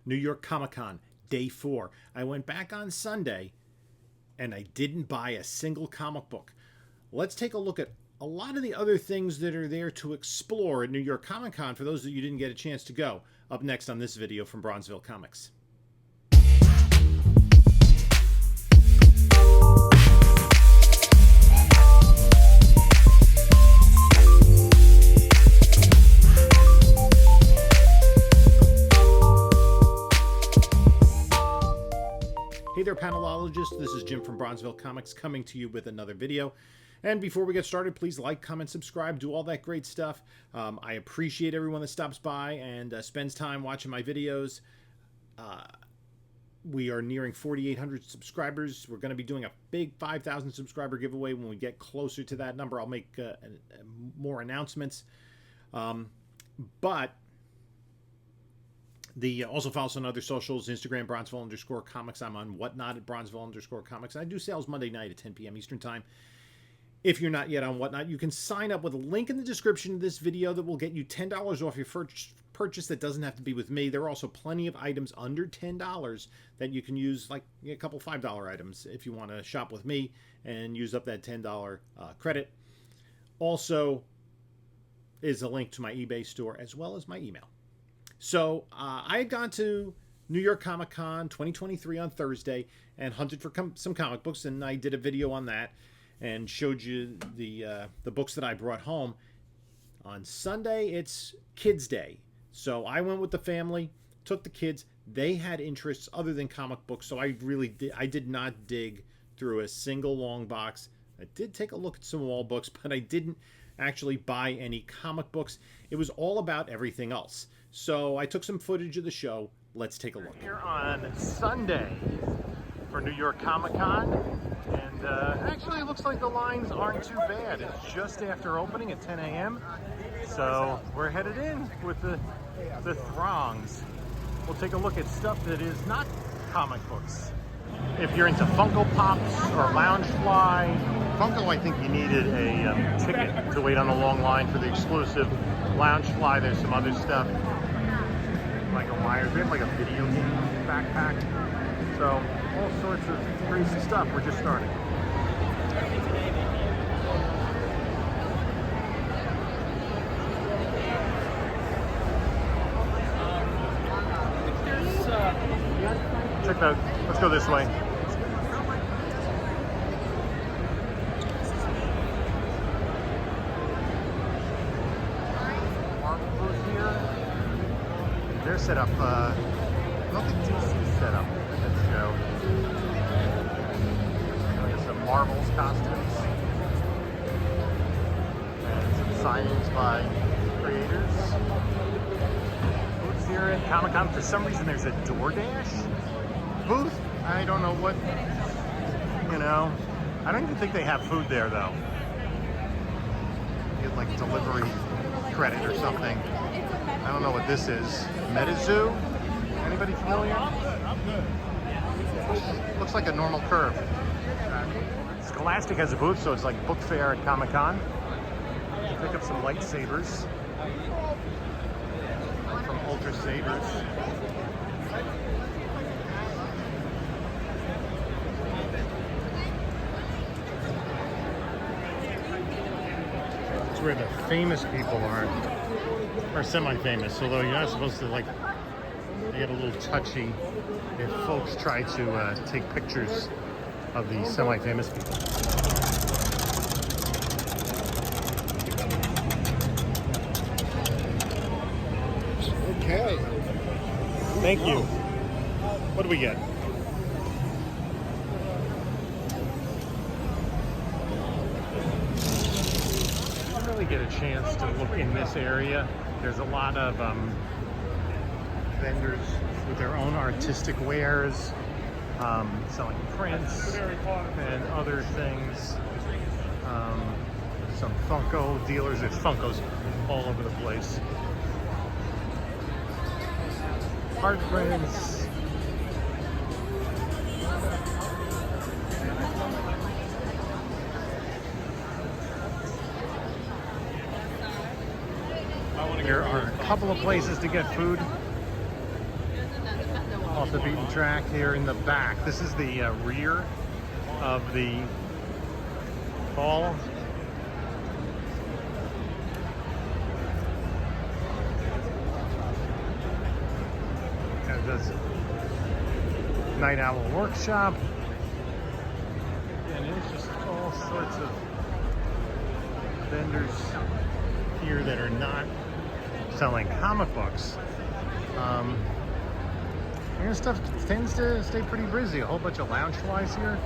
New York Comic Con, day 4. I went back on Sunday and I didn't buy a single comic book. Let's take a look at a lot of the other things that are there to explore at New York Comic Con for those that you didn't get a chance to go. Up next on this video from Bronzeville Comics. Hey there, panelologists. This is Jim from Bronzeville Comics coming to you with another video. And before we get started, please like, comment, subscribe, do all that great stuff. I appreciate everyone that stops by and spends time watching my videos. We are nearing 4,800 subscribers. We're going to be doing a big 5,000 subscriber giveaway. When we get closer to that number, I'll make more announcements. But also follow us on other socials, Instagram, Bronzeville_comics. I'm on Whatnot at Bronzeville_comics. I do sales Monday night at 10 p.m. Eastern Time. If you're not yet on Whatnot, you can sign up with a link in the description of this video that will get you $10 off your purchase. That doesn't have to be with me. There are also plenty of items under $10 that you can use, like a couple $5 items if you want to shop with me and use up that $10 credit. Also is a link to my eBay store as well as my email. So I had gone to New York Comic Con 2023 on Thursday and hunted for some comic books, and I did a video on that and showed you the books that I brought home. On Sunday, it's Kids Day. So I went with the family, took the kids. They had interests other than comic books, so I did not dig through a single long box. I did take a look at some wall books, but I didn't actually buy any comic books. It was all about everything else. So I took some footage of the show. Let's take a look. Here on Sunday for New York Comic Con, and actually it looks like the lines aren't too bad. It's just after opening at 10 a.m. So we're headed in with the throngs. We'll take a look at stuff that is not comic books. If you're into Funko Pops or Loungefly, Funko, I think you needed a ticket to wait on a long line for the exclusive. Loungefly, there's some other stuff. Michael Myers, we have like a video game backpack. So all sorts of crazy stuff. We're just starting. Check that. Let's go this way. They're set up, I don't think DC's set up at this show. We have some Marvel's costumes and some signings by creators. Booths here at Comic-Con. For some reason there's a DoorDash booth. I don't know what, I don't even think they have food there though. You get like delivery credit or something. I don't know what this is. MetaZoo? Anybody familiar? Looks like a normal curve. Scholastic has a booth, so it's like book fair at Comic-Con. Pick up some lightsabers from Ultra Sabers. It's where the famous people are. Or semi-famous, although you're not supposed to, they get a little touchy if folks try to take pictures of the semi-famous people. Okay. Thank you. What do we get? I didn't really get a chance to look in this area. There's a lot of vendors with their own artistic wares, selling prints and other things. Some Funko dealers. There's Funkos all over the place. Art prints. There are a couple of places to get food. off the beaten track here in the back. This is the rear of the hall. And that's Night Owl Workshop. And there's just all sorts of vendors here that are not selling comic books. And stuff tends to stay pretty busy. A whole bunch of Loungeflies here.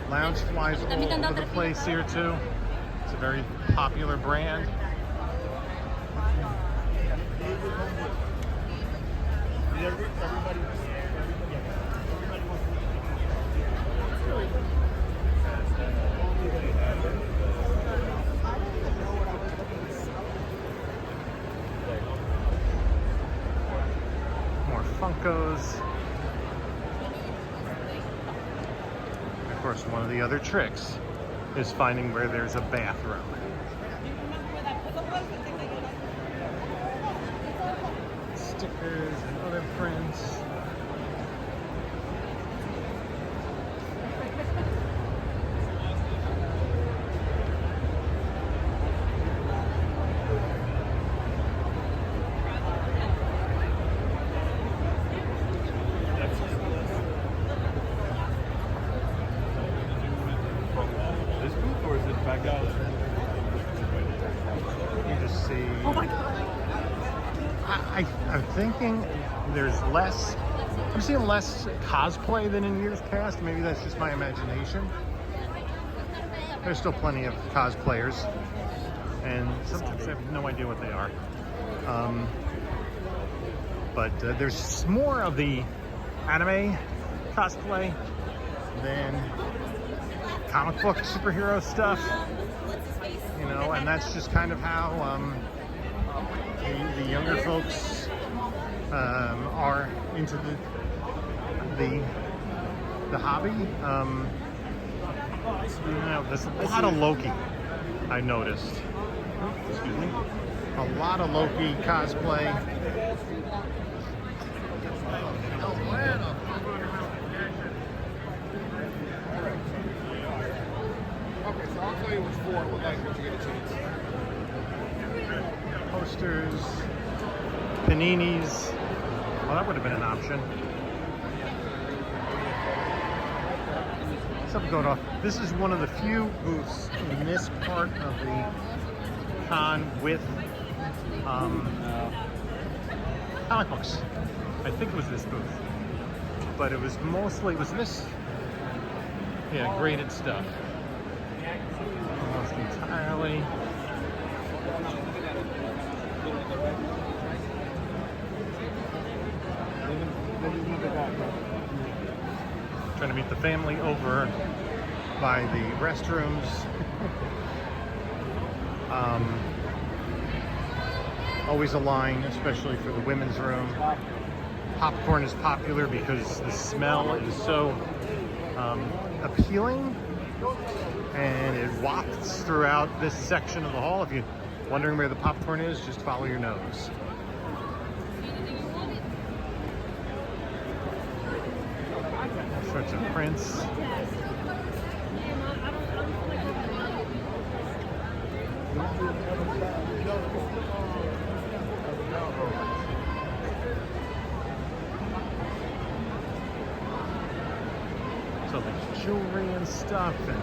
Loungeflies all over the place here too. It's a very popular brand. More Funkos. Of course, one of the other tricks is finding where there's a bathroom. Stickers and other prints. This booth or is it back out? You just see. Oh my God. I'm thinking there's less. I'm seeing less cosplay than in years past. Maybe that's just my imagination. There's still plenty of cosplayers, and sometimes I have no idea what they are. But there's more of the anime cosplay than comic book superhero stuff, you know, and that's just kind of how the younger folks are into the hobby. You know, there's a lot of Loki, I noticed. Excuse me. A lot of Loki cosplay. Okay, so I'll tell you which four would like when you get a chance. Posters, paninis. Well, that would have been an option. Something going off. This is one of the few booths in this part of the con with comic books. I think it was this booth, but it was mostly this. Yeah, graded stuff. Almost entirely. Trying to meet the family over by the restrooms. Always a line, especially for the women's room. Popcorn is popular because the smell is so appealing, and it wafts throughout this section of the hall. If you're wondering where the popcorn is, just follow your nose. All sorts of prints. So there's jewelry and stuff, and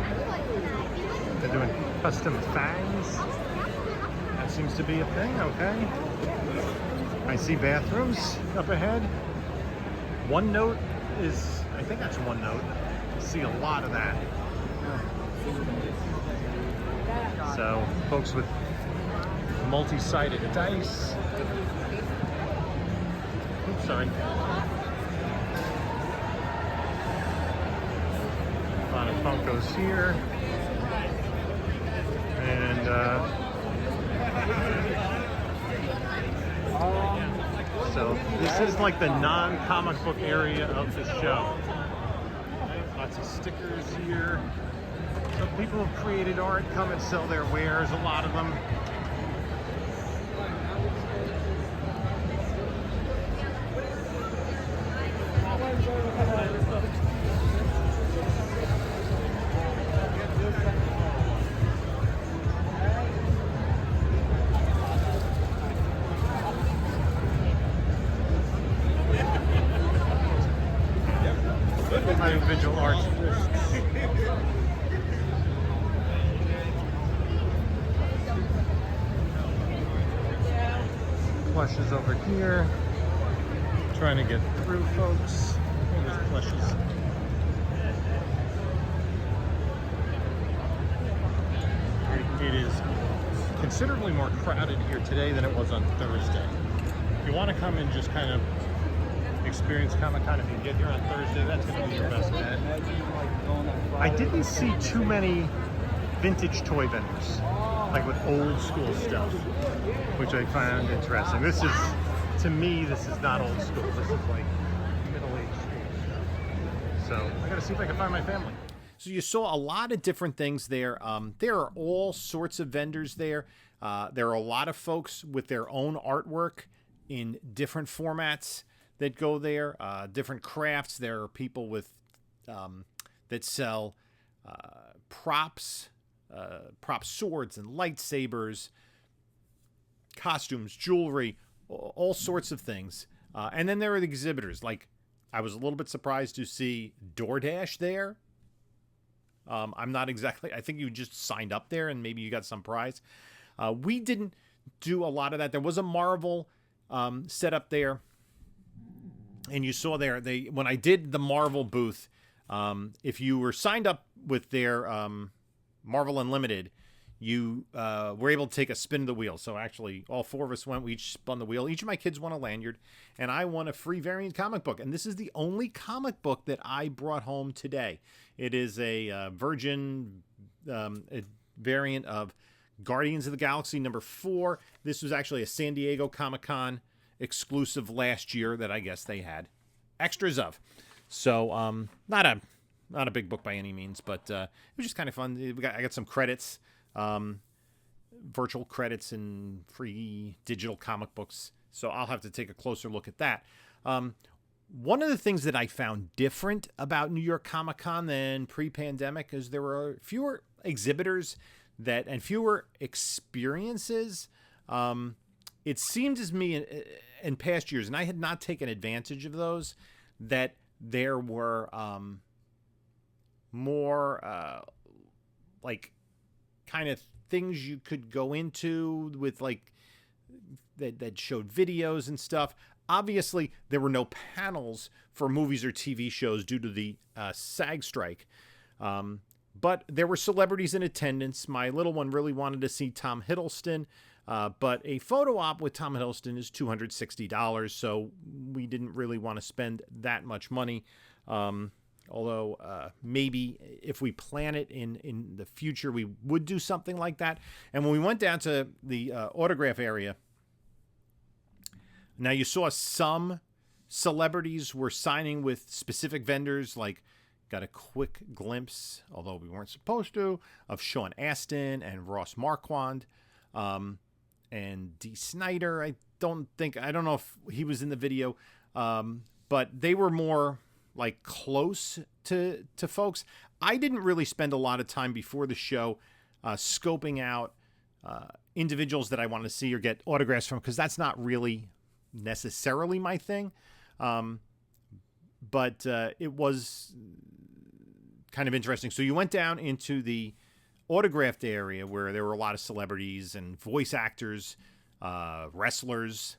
they're doing custom fangs. That seems to be a thing, okay. I see bathrooms up ahead. OneNote is, I think that's OneNote. I see a lot of that. So folks with multi-sided dice. Oops, sorry. A lot of Funkos here. And so this is like the non-comic book area of the show. Lots of stickers here. So people have created art, come and sell their wares, a lot of them. individual artists. Plushes over here. Trying to get through, folks. Oh, there's plushes. It is considerably more crowded here today than it was on Thursday. If you want to come and just kind of experience Comic-Con, if you get here on Thursday, that's going to be your best bet. I didn't see too many vintage toy vendors, like with old school stuff, which I found interesting. This is, to me, this is not old school. This is like middle-aged school stuff. So I got to see if I can find my family. So you saw a lot of different things there. There are all sorts of vendors there. There are a lot of folks with their own artwork in different formats that go there, different crafts. There are people with that sell props, prop swords and lightsabers, costumes, jewelry, all sorts of things. And then there are the exhibitors. Like, I was a little bit surprised to see DoorDash there. I'm not exactly, I think you just signed up there and maybe you got some prize. We didn't do a lot of that. There was a Marvel set up there. And you saw there, when I did the Marvel booth, if you were signed up with their Marvel Unlimited, you were able to take a spin of the wheel. So actually, all four of us went. We each spun the wheel. Each of my kids won a lanyard, and I won a free variant comic book. And this is the only comic book that I brought home today. It is a Virgin variant of Guardians of the Galaxy #4. This was actually a San Diego Comic-Con exclusive last year that I guess they had extras of. So not a big book by any means, but it was just kind of fun. I got some credits, virtual credits and free digital comic books. So I'll have to take a closer look at that. One of the things that I found different about New York Comic Con than pre-pandemic is there were fewer exhibitors and fewer experiences. It seemed to me in past years, and I had not taken advantage of those, that there were more like kind of things you could go into with like that showed videos and stuff. Obviously, there were no panels for movies or TV shows due to the SAG strike. But there were celebrities in attendance. My little one really wanted to see Tom Hiddleston. But a photo op with Tom Hiddleston is $260, so we didn't really want to spend that much money. Although maybe if we plan it in the future, we would do something like that. And when we went down to the autograph area, now you saw some celebrities were signing with specific vendors, like got a quick glimpse, although we weren't supposed to, of Sean Astin and Ross Marquand. And Dee Snider, I don't know if he was in the video, but they were more like close to folks. I didn't really spend a lot of time before the show scoping out individuals that I wanted to see or get autographs from, because that's not really necessarily my thing. But it was kind of interesting. So you went down into the autographed area where there were a lot of celebrities and voice actors, wrestlers.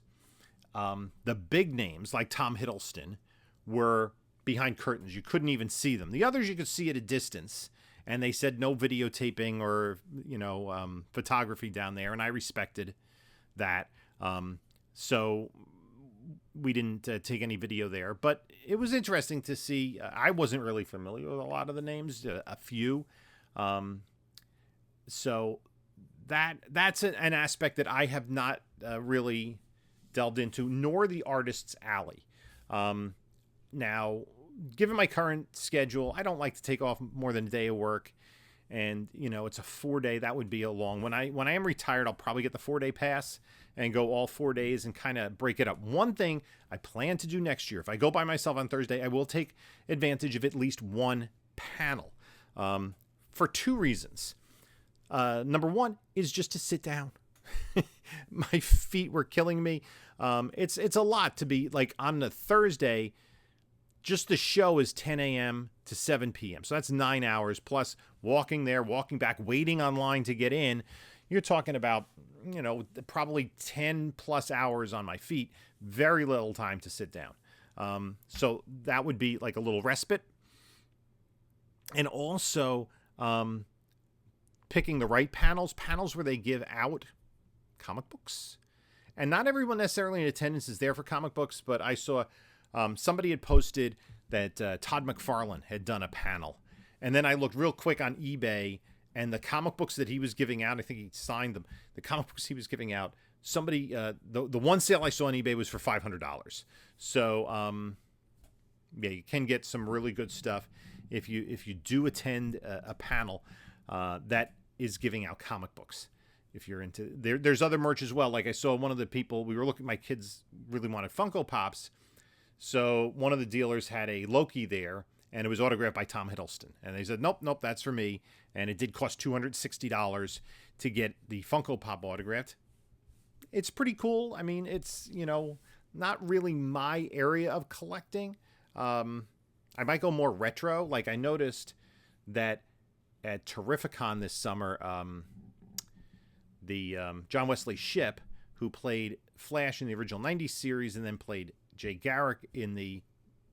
The big names like Tom Hiddleston were behind curtains. You couldn't even see them. The others you could see at a distance, and they said no videotaping or photography down there, and I respected that. So we didn't take any video there, but it was interesting to see. I wasn't really familiar with a lot of the names, a few. So that's an aspect that I have not really delved into, nor the Artist's Alley. Now, given my current schedule, I don't like to take off more than a day of work, and it's a 4-day. That would be a long. When I am retired, I'll probably get the 4-day pass and go all 4 days and kind of break it up. One thing I plan to do next year, if I go by myself on Thursday, I will take advantage of at least one panel for two reasons. Number one is just to sit down. My feet were killing me. It's a lot to be like on the Thursday. Just the show is 10 a.m. to 7 p.m. So that's 9 hours plus walking there, walking back, waiting online to get in. You're talking about, probably 10 plus hours on my feet, very little time to sit down. So that would be like a little respite. And also picking the right panels where they give out comic books. And not everyone necessarily in attendance is there for comic books, but I saw somebody had posted that Todd McFarlane had done a panel. And then I looked real quick on eBay, and the comic books that he was giving out, I think he signed them, the comic books he was giving out, somebody, the one sale I saw on eBay was for $500. So, yeah, you can get some really good stuff if you do attend a panel that is giving out comic books. If you're into there's other merch as well. Like I saw one of the people, we were looking, my kids really wanted Funko Pops. So one of the dealers had a Loki there, and it was autographed by Tom Hiddleston. And they said, nope, that's for me. And it did cost $260 to get the Funko Pop autographed. It's pretty cool. I mean, it's, not really my area of collecting. I might go more retro. Like I noticed that at Terrificon this summer, the John Wesley Shipp, who played Flash in the original 90s series and then played Jay Garrick in the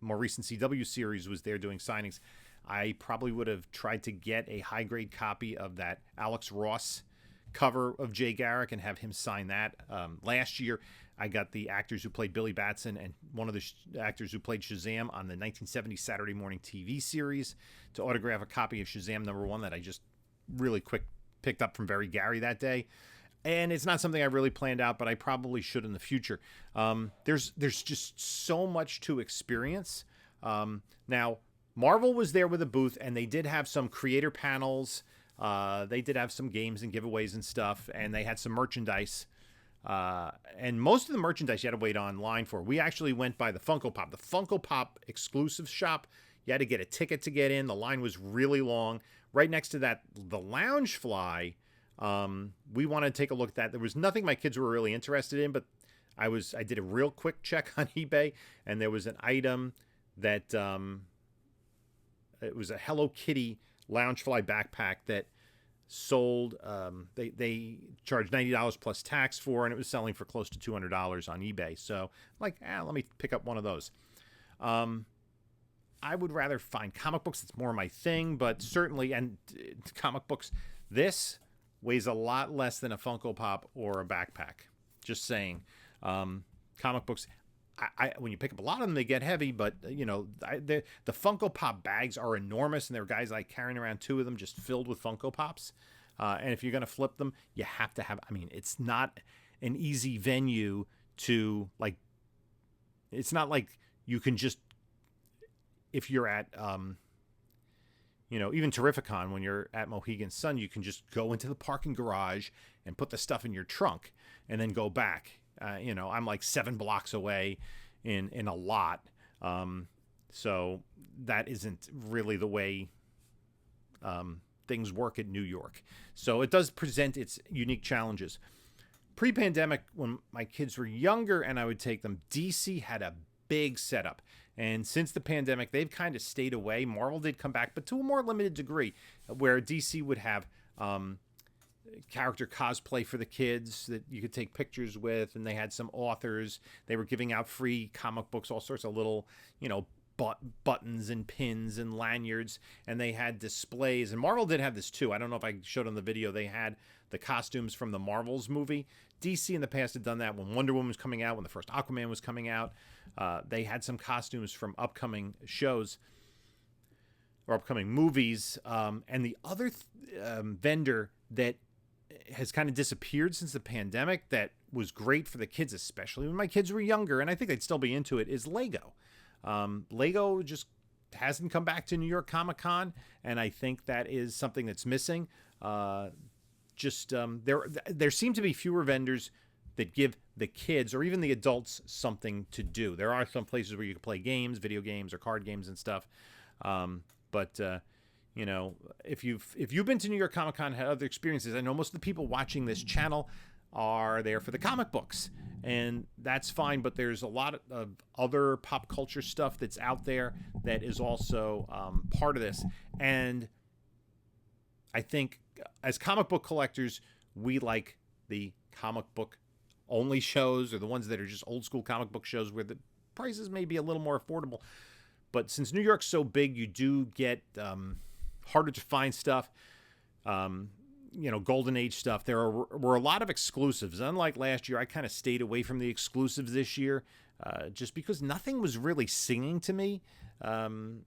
more recent CW series, was there doing signings. I probably would have tried to get a high-grade copy of that Alex Ross cover of Jay Garrick and have him sign that. Last year, I got the actors who played Billy Batson and one of the actors who played Shazam on the 1970 Saturday morning TV series to autograph a copy of Shazam #1 that I just really quick picked up from Barry Gary that day. And it's not something I really planned out, but I probably should in the future. There's just so much to experience. Now, Marvel was there with a booth, and they did have some creator panels. They did have some games and giveaways and stuff, and they had some merchandise. And most of the merchandise you had to wait online for. We actually went by the Funko Pop. The Funko Pop exclusive shop, you had to get a ticket to get in. The line was really long. Right next to that, the Loungefly, we wanted to take a look at that. There was nothing my kids were really interested in, but I did a real quick check on eBay, and there was an item that it was a Hello Kitty Loungefly backpack that sold. They charged $90 plus tax for, and it was selling for close to $200 on eBay. So I'm like, let me pick up one of those. I would rather find comic books. It's more my thing, but certainly, and comic books, this weighs a lot less than a Funko Pop or a backpack. Just saying. Comic books, when you pick up a lot of them, they get heavy, but the Funko Pop bags are enormous, and there are guys like carrying around 2 of them just filled with Funko Pops. And if you're going to flip them, you have to have, it's not an easy venue to, like, it's not like you can just, if you're at, even Terrificon, when you're at Mohegan Sun, you can just go into the parking garage and put the stuff in your trunk and then go back. I'm like 7 blocks away in a lot. So that isn't really the way things work at New York. So it does present its unique challenges. Pre-pandemic, when my kids were younger and I would take them, DC had a big setup. And since the pandemic, they've kind of stayed away. Marvel did come back, but to a more limited degree, where DC would have character cosplay for the kids that you could take pictures with, and they had some authors. They were giving out free comic books, all sorts of little, buttons and pins and lanyards, and they had displays. And Marvel did have this too. I don't know if I showed on the video. They had the costumes from the Marvels movie. DC in the past had done that when Wonder Woman was coming out, when the first Aquaman was coming out. They had some costumes from upcoming shows or upcoming movies. And the other vendor that has kind of disappeared since the pandemic that was great for the kids, especially when my kids were younger, and I think they'd still be into it, is Lego. Lego just hasn't come back to New York Comic Con, and I think that is something that's missing. There seem to be fewer vendors that give the kids or even the adults something to do. There are some places where you can play games, video games or card games and stuff. But if you've been to New York Comic Con, had other experiences, I know most of the people watching this channel are there for the comic books. And that's fine, but there's a lot of other pop culture stuff that's out there that is also part of this. And I think as comic book collectors, we like the comic book only shows, or the ones that are just old school comic book shows where the prices may be a little more affordable. But since New York's so big, you do get harder to find stuff. Golden Age stuff. There were a lot of exclusives. Unlike last year, I kind of stayed away from the exclusives this year, just because nothing was really singing to me. Most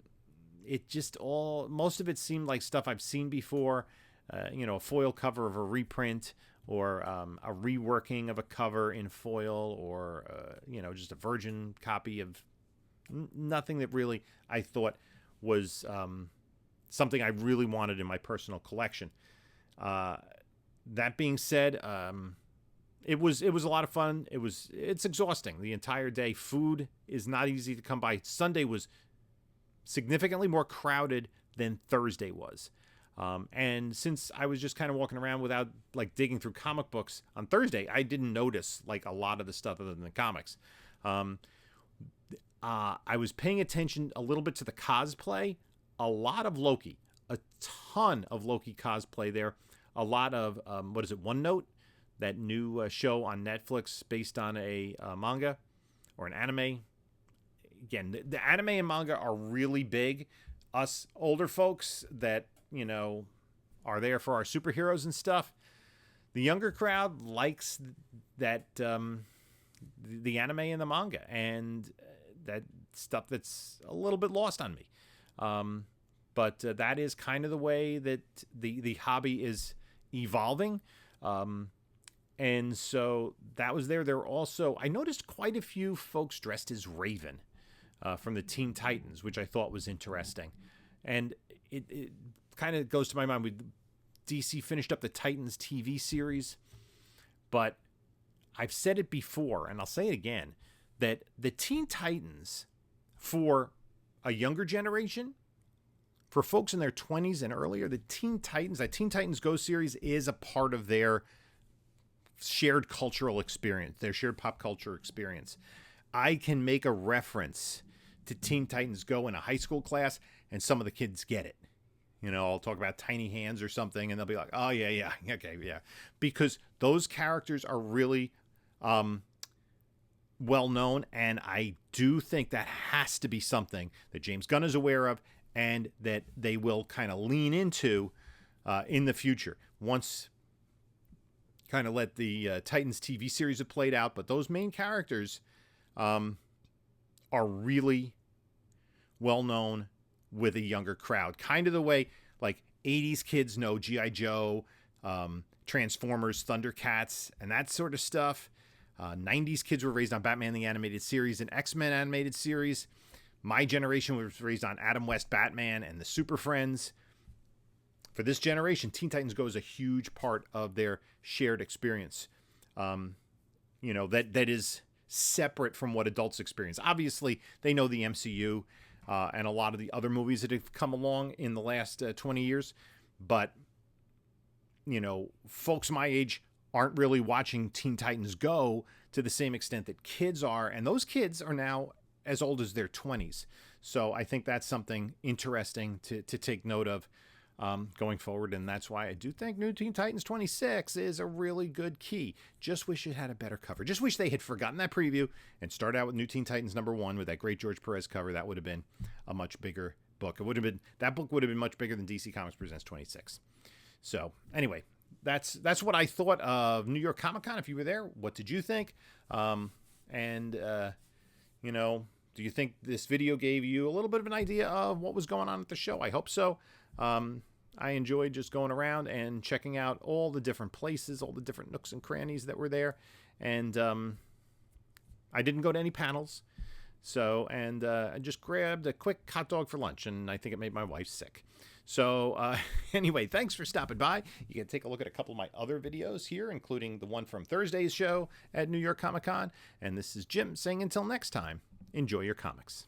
of it seemed like stuff I've seen before. A foil cover of a reprint, or a reworking of a cover in foil, or just a virgin copy of nothing that really I thought was something I really wanted in my personal collection. That being said, it was a lot of fun. It's exhausting the entire day. Food is not easy to come by. Sunday was significantly more crowded than Thursday was. And since I was just kind of walking around without like digging through comic books on Thursday, I didn't notice like a lot of the stuff other than the comics. I was paying attention a little bit to the cosplay. A lot of Loki. A ton of Loki cosplay there. A lot of, One Note? That new show on Netflix based on a manga or an anime. Again, the anime and manga are really big. Us older folks that, are there for our superheroes and stuff. The younger crowd likes that, the anime and the manga, and that stuff that's a little bit lost on me. But that is kind of the way that the hobby is evolving. And so that was there. There were also, I noticed quite a few folks dressed as Raven from the Teen Titans, which I thought was interesting. And it kind of goes to my mind. DC finished up the Titans TV series, but I've said it before, and I'll say it again, that the Teen Titans, for a younger generation, for folks in their 20s and earlier, that Teen Titans Go series is a part of their shared cultural experience, their shared pop culture experience. I can make a reference to Teen Titans Go in a high school class, and some of the kids get it. I'll talk about Tiny Hands or something, and they'll be like, oh, yeah, okay, yeah. Because those characters are really well known, and I do think that has to be something that James Gunn is aware of, and that they will kind of lean into in the future. Once kind of let the Titans TV series have played out, but those main characters are really well known with a younger crowd. Kind of the way like 80s kids know G.I. Joe, Transformers, Thundercats, and that sort of stuff. 90s kids were raised on Batman the Animated Series and X-Men Animated Series. My generation was raised on Adam West Batman and the Super Friends. For this generation, Teen Titans Go is a huge part of their shared experience. That is separate from what adults experience. Obviously, they know the MCU and a lot of the other movies that have come along in the last 20 years. But, folks my age aren't really watching Teen Titans Go to the same extent that kids are. And those kids are now as old as their 20s. So I think that's something interesting to take note of going forward. And that's why I do think New Teen Titans 26 is a really good key. Just wish it had a better cover. Just wish they had forgotten that preview and started out with New Teen Titans #1 with that great George Perez cover. That would have been a much bigger book. That book would have been much bigger than DC Comics Presents 26. So anyway, that's what I thought of New York Comic Con. If you were there, what did you think? Do you think this video gave you a little bit of an idea of what was going on at the show? I hope so. I enjoyed just going around and checking out all the different places, all the different nooks and crannies that were there. And I didn't go to any panels. I just grabbed a quick hot dog for lunch, and I think it made my wife sick. So anyway, thanks for stopping by. You can take a look at a couple of my other videos here, including the one from Thursday's show at New York Comic Con. And this is Jim saying until next time, enjoy your comics.